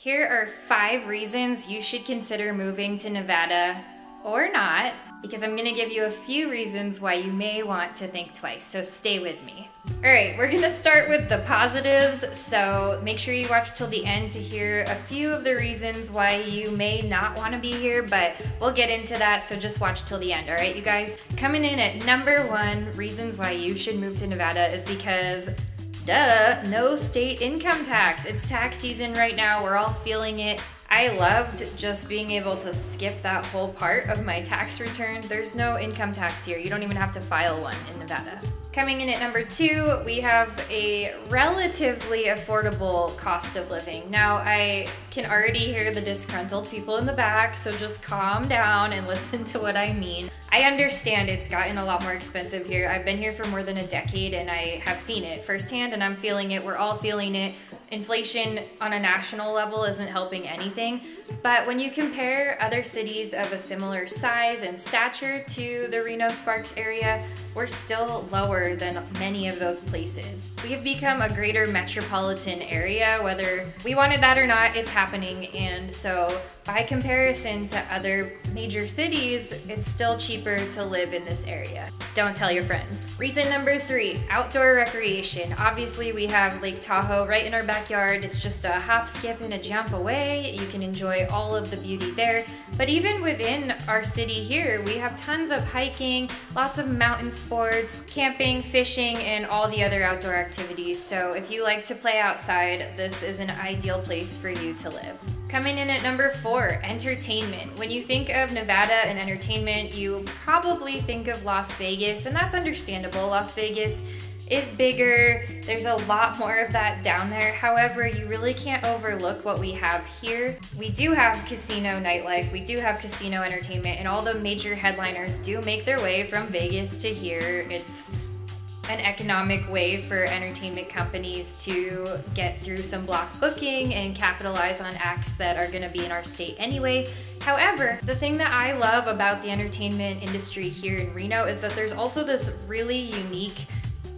Here are 5 reasons you should consider moving to Nevada or not, because I'm gonna give you a few reasons why you may want to think twice, so stay with me. All right, we're gonna start with the positives, so make sure you watch till the end to hear a few of the reasons why you may not wanna be here, but we'll get into that, so just watch till the end, all right, you guys? Coming in at number 1, reasons why you should move to Nevada is because duh, no state income tax. It's tax season right now, we're all feeling it. I loved just being able to skip that whole part of my tax return. There's no income tax here. You don't even have to file one in Nevada. Coming in at number 2, we have a relatively affordable cost of living. Now, I can already hear the disgruntled people in the back, so just calm down and listen to what I mean. I understand it's gotten a lot more expensive here. I've been here for more than a decade and I have seen it firsthand and I'm feeling it. We're all feeling it. Inflation on a national level isn't helping anything. But when you compare other cities of a similar size and stature to the Reno-Sparks area, we're still lower than many of those places. We have become a greater metropolitan area, whether we wanted that or not, it's happening. And so by comparison to other major cities, it's still cheaper to live in this area. Don't tell your friends. Reason number 3, outdoor recreation. Obviously we have Lake Tahoe right in our backyard. It's just a hop, skip, and a jump away. You can enjoy all of the beauty there. But even within our city here, we have tons of hiking, lots of mountain sports, camping, fishing, and all the other outdoor activities. So if you like to play outside, this is an ideal place for you to live. Coming in at number 4, entertainment. When you think of Nevada and entertainment, you probably think of Las Vegas, and that's understandable. Las Vegas is bigger, there's a lot more of that down there. However, you really can't overlook what we have here. We do have casino nightlife, we do have casino entertainment, and all the major headliners do make their way from Vegas to here. It's an economic way for entertainment companies to get through some block booking and capitalize on acts that are gonna be in our state anyway. However, the thing that I love about the entertainment industry here in Reno is that there's also this really unique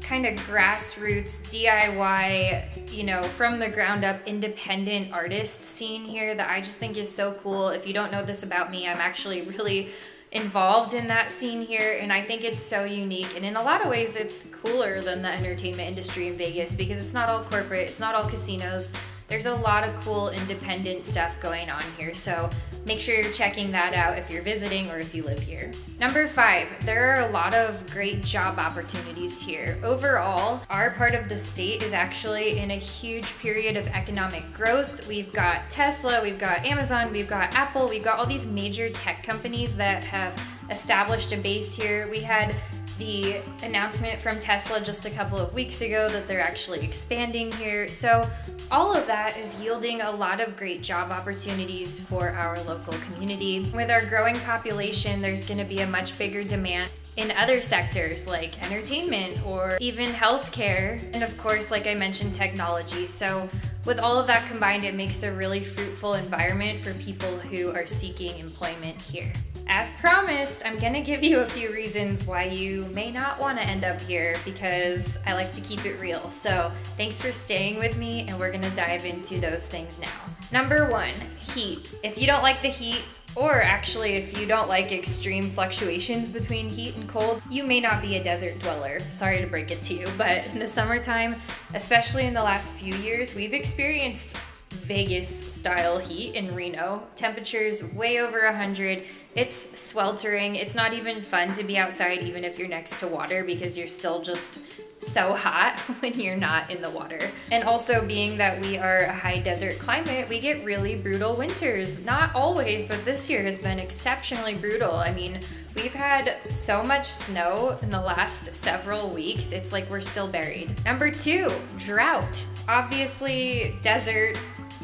kind of grassroots DIY, you know, from the ground up independent artist scene here that I just think is so cool. If you don't know this about me, I'm actually really involved in that scene here, and I think it's so unique, and in a lot of ways it's cooler than the entertainment industry in Vegas because it's not all corporate, it's not all casinos. There's a lot of cool independent stuff going on here, so make sure you're checking that out if you're visiting or if you live here. Number 5, there are a lot of great job opportunities here. Overall, our part of the state is actually in a huge period of economic growth. We've got Tesla, we've got Amazon, we've got Apple, we've got all these major tech companies that have established a base here. We had the announcement from Tesla just a couple of weeks ago that they're actually expanding here. So all of that is yielding a lot of great job opportunities for our local community. With our growing population, there's gonna be a much bigger demand in other sectors like entertainment or even healthcare, and of course, like I mentioned, technology. So with all of that combined, it makes a really fruitful environment for people who are seeking employment here. As promised, I'm gonna give you a few reasons why you may not wanna end up here because I like to keep it real. So thanks for staying with me, and we're gonna dive into those things now. Number 1, heat. If you don't like the heat, or actually if you don't like extreme fluctuations between heat and cold, you may not be a desert dweller. Sorry to break it to you, but in the summertime, especially in the last few years, we've experienced Vegas-style heat in Reno. Temperatures way over 100. It's sweltering. It's not even fun to be outside even if you're next to water because you're still just so hot when you're not in the water. And also being that we are a high desert climate, we get really brutal winters. Not always, but this year has been exceptionally brutal. I mean, we've had so much snow in the last several weeks, it's like we're still buried. Number 2, drought. Obviously, desert,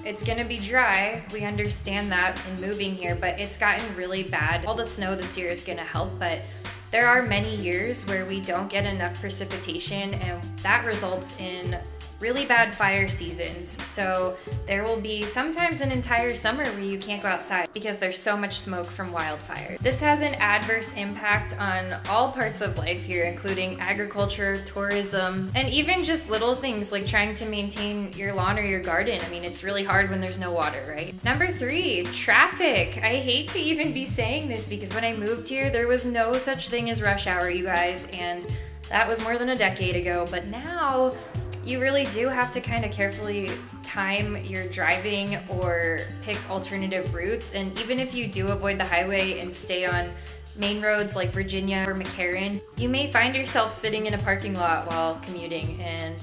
it's gonna be dry. We understand that in moving here, but it's gotten really bad. All the snow this year is gonna help, but there are many years where we don't get enough precipitation, and that results in really bad fire seasons. So there will be sometimes an entire summer where you can't go outside because there's so much smoke from wildfire. This has an adverse impact on all parts of life here, including agriculture, tourism, and even just little things like trying to maintain your lawn or your garden. I mean, it's really hard when there's no water, right? Number 3, traffic. I hate to even be saying this because when I moved here, there was no such thing as rush hour, you guys, and that was more than a decade ago, but now you really do have to kind of carefully time your driving or pick alternative routes. And even if you do avoid the highway and stay on main roads like Virginia or McCarran, you may find yourself sitting in a parking lot while commuting, and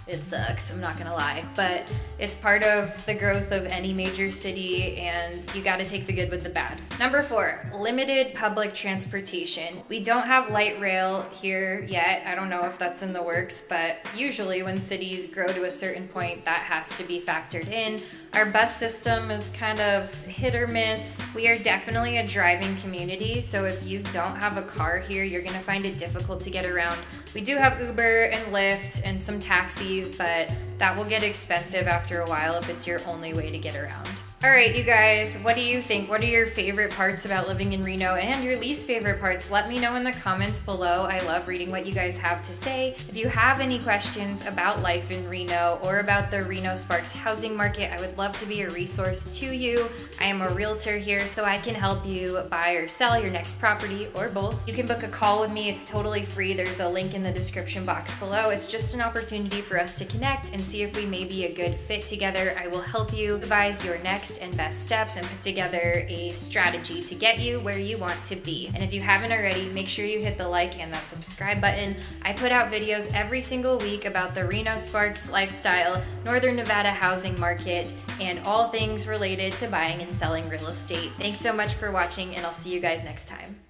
it sucks, I'm not gonna lie, but it's part of the growth of any major city, and you gotta take the good with the bad. Number 4, limited public transportation. We don't have light rail here yet. I don't know if that's in the works, but usually when cities grow to a certain point, that has to be factored in. Our bus system is kind of hit or miss. We are definitely a driving community, so if you don't have a car here, you're gonna find it difficult to get around. We do have Uber and Lyft and some taxis, but that will get expensive after a while if it's your only way to get around. All right, you guys, what do you think? What are your favorite parts about living in Reno and your least favorite parts? Let me know in the comments below. I love reading what you guys have to say. If you have any questions about life in Reno or about the Reno Sparks housing market, I would love to be a resource to you. I am a realtor here, so I can help you buy or sell your next property or both. You can book a call with me. It's totally free. There's a link in the description box below. It's just an opportunity for us to connect and see if we may be a good fit together. I will help you advise your next and best steps and put together a strategy to get you where you want to be. And if you haven't already, make sure you hit the like and that subscribe button. I put out videos every single week about the Reno Sparks lifestyle, Northern Nevada housing market, and all things related to buying and selling real estate. Thanks so much for watching, and I'll see you guys next time.